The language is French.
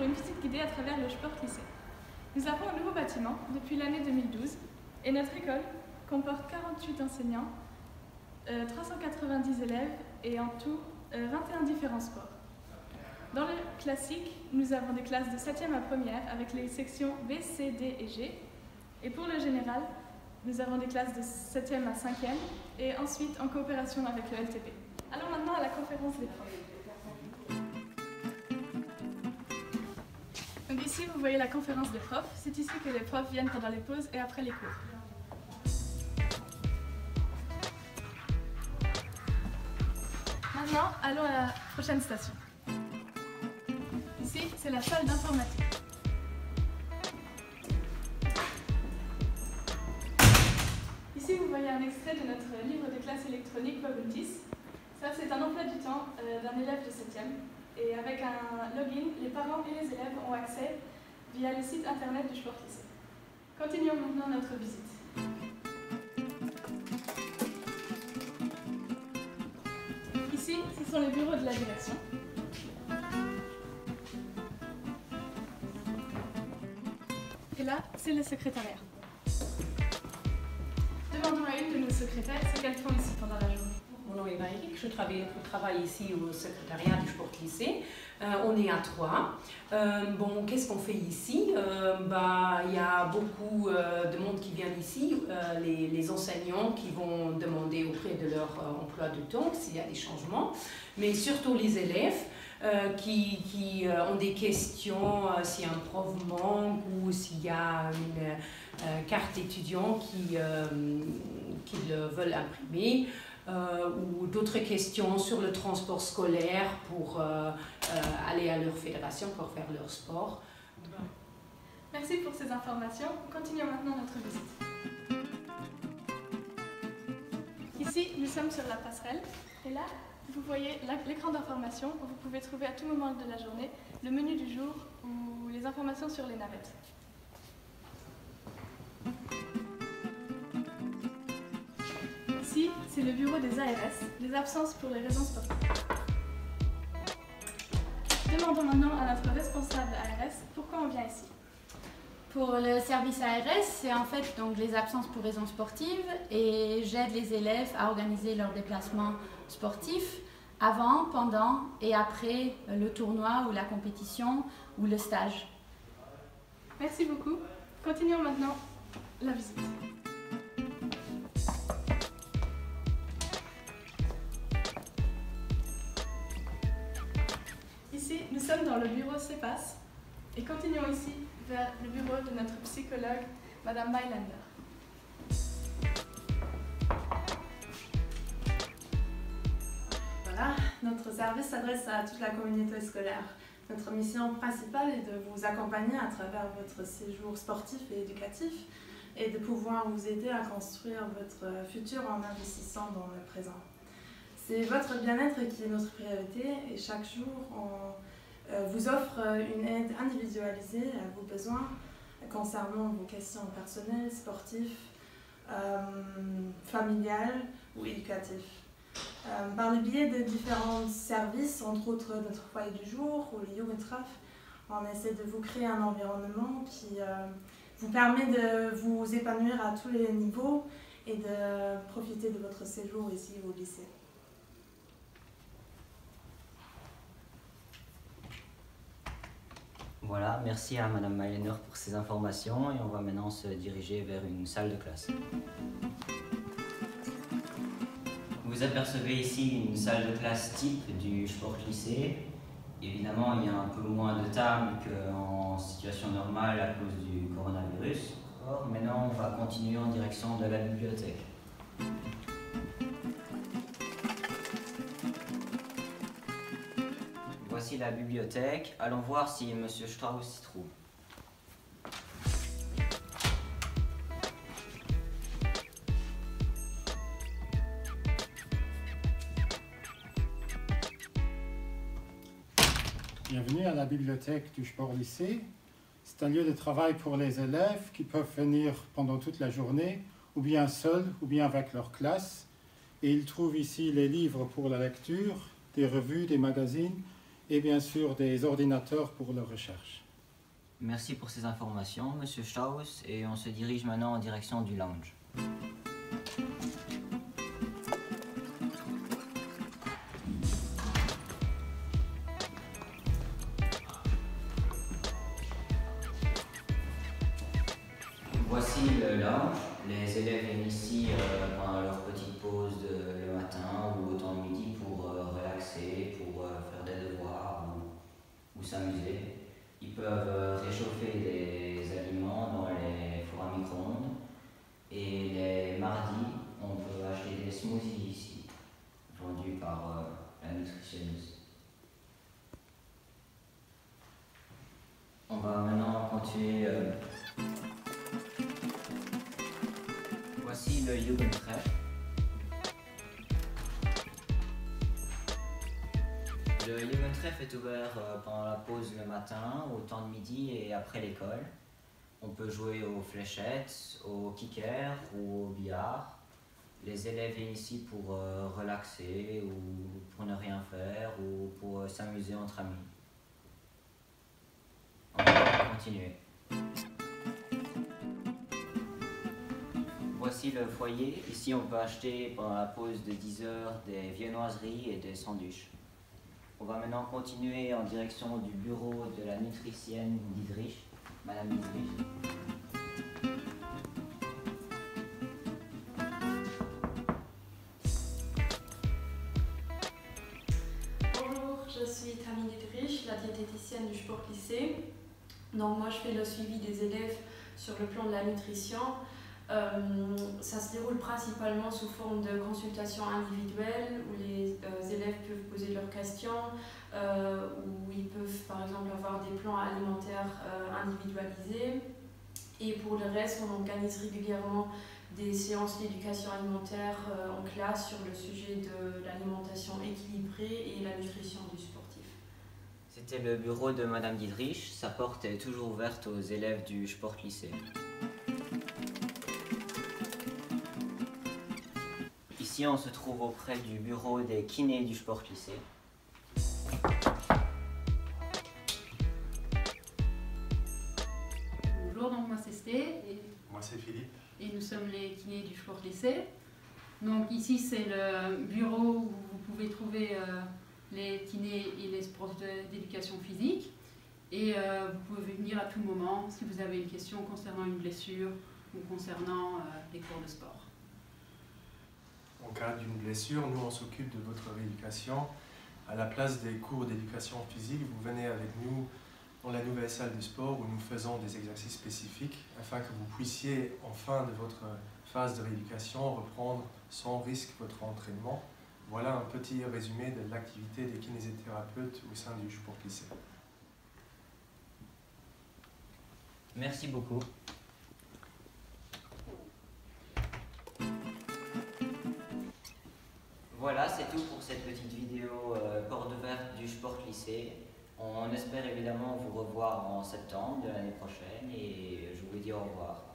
pour une visite guidée à travers le Sport Lycée. Nous avons un nouveau bâtiment depuis l'année 2012 et notre école comporte 48 enseignants, 390 élèves et en tout 21 différents sports. Dans le classique, nous avons des classes de 7e à 1er avec les sections B, C, D et G. Et pour le général, nous avons des classes de 7e à 5e et ensuite en coopération avec le LTP. Allons maintenant à la conférence des profs. Donc ici, vous voyez la conférence des profs. C'est ici que les profs viennent pendant les pauses et après les cours. Maintenant, allons à la prochaine station. Ici, c'est la salle d'informatique. Ici, vous voyez un extrait de notre livre de classe électronique Bubble 10. Ça, c'est un emploi du temps d'un élève de 7e. Et avec un login, les parents et les élèves ont accès via le site internet du Sport Lycée. Continuons maintenant notre visite. Ici, ce sont les bureaux de la direction. Et là, c'est le secrétariat. Demandons à une de nos secrétaires ce qu'elles font ici pendant la journée. Mon nom est Valérie, je travaille ici au secrétariat du Sport Lycée. On est à 3. Bon, qu'est-ce qu'on fait ici? Il y a beaucoup de monde qui vient ici, les enseignants qui vont demander auprès de leur emploi du temps s'il y a des changements, mais surtout les élèves qui ont des questions, s'il y a un prof manque ou s'il y a une carte étudiant qu'ils veulent imprimer. Ou d'autres questions sur le transport scolaire pour aller à leur fédération pour faire leur sport. Merci pour ces informations. Continuons maintenant notre visite. Ici, nous sommes sur la passerelle et là, vous voyez l'écran d'information où vous pouvez trouver à tout moment de la journée le menu du jour ou les informations sur les navettes. Ici, c'est le bureau des ARS, les absences pour les raisons sportives. Demandons maintenant à notre responsable ARS pourquoi on vient ici. Pour le service ARS, c'est en fait donc les absences pour raisons sportives et j'aide les élèves à organiser leurs déplacements sportifs avant, pendant et après le tournoi ou la compétition ou le stage. Merci beaucoup. Continuons maintenant la visite. Ici, nous sommes dans le bureau CEPAS et continuons ici vers le bureau de notre psychologue, Madame Mailander. Voilà, notre service s'adresse à toute la communauté scolaire. Notre mission principale est de vous accompagner à travers votre séjour sportif et éducatif et de pouvoir vous aider à construire votre futur en investissant dans le présent. C'est votre bien-être qui est notre priorité et chaque jour, on vous offre une aide individualisée à vos besoins concernant vos questions personnelles, sportives, familiales ou éducatives. Par le biais de différents services, entre autres notre foyer du jour ou le Jugendtreff, on essaie de vous créer un environnement qui vous permet de vous épanouir à tous les niveaux et de profiter de votre séjour ici au lycée. Voilà, merci à Madame Mailander pour ces informations et on va maintenant se diriger vers une salle de classe. Vous apercevez ici une salle de classe type du Sport Lycée. Évidemment, il y a un peu moins de tables qu'en situation normale à cause du coronavirus. Or, maintenant, on va continuer en direction de la bibliothèque. Voici la bibliothèque. Allons voir si M. Strauss s'y trouve. Bienvenue à la bibliothèque du Sport Lycée. C'est un lieu de travail pour les élèves qui peuvent venir pendant toute la journée, ou bien seuls, ou bien avec leur classe. Et ils trouvent ici les livres pour la lecture, des revues, des magazines, et bien sûr des ordinateurs pour leur recherche. Merci pour ces informations, Monsieur Strauss, et on se dirige maintenant en direction du lounge. Voici le lounge. Les élèves viennent ici pendant leur petite pause le matin ou au temps de midi pour relaxer, pour faire des devoirs ou s'amuser. Ils peuvent réchauffer des aliments dans les fours à micro-ondes. Et les mardis, on peut acheter des smoothies ici, vendus par la nutritionniste. On va maintenant continuer. Voici le Jugendtreff. Le Jugendtreff est ouvert pendant la pause le matin, au temps de midi et après l'école. On peut jouer aux fléchettes, au kicker ou au billard. Les élèves viennent ici pour relaxer ou pour ne rien faire ou pour s'amuser entre amis. On va continuer. Voici le foyer. Ici, on peut acheter pendant la pause de 10 heures des viennoiseries et des sandwichs. On va maintenant continuer en direction du bureau de la nutritienne Dietrich, Madame Dietrich. Bonjour, je suis Tammy Dietrich, la diététicienne du Sport Lycée. Donc moi, je fais le suivi des élèves sur le plan de la nutrition. Ça se déroule principalement sous forme de consultations individuelles où les élèves peuvent poser leurs questions, où ils peuvent par exemple avoir des plans alimentaires individualisés. Et pour le reste, on organise régulièrement des séances d'éducation alimentaire en classe sur le sujet de l'alimentation équilibrée et la nutrition du sportif. C'était le bureau de Madame Dietrich. Sa porte est toujours ouverte aux élèves du Sport Lycée. Ici, on se trouve auprès du bureau des kinés du Sport Lycée. Bonjour, donc moi c'est Sté. Et moi c'est Philippe. Et nous sommes les kinés du Sport Lycée. Donc ici c'est le bureau où vous pouvez trouver les kinés et les profs d'éducation physique. Et vous pouvez venir à tout moment si vous avez une question concernant une blessure ou concernant les cours de sport. En cas d'une blessure, nous on s'occupe de votre rééducation. À la place des cours d'éducation physique, vous venez avec nous dans la nouvelle salle de sport où nous faisons des exercices spécifiques afin que vous puissiez, en fin de votre phase de rééducation, reprendre sans risque votre entraînement. Voilà un petit résumé de l'activité des kinésithérapeutes au sein du Sport Lycée. Merci beaucoup. Voilà, c'est tout pour cette petite vidéo porte ouverte du Sport Lycée. On espère évidemment vous revoir en septembre de l'année prochaine et je vous dis au revoir.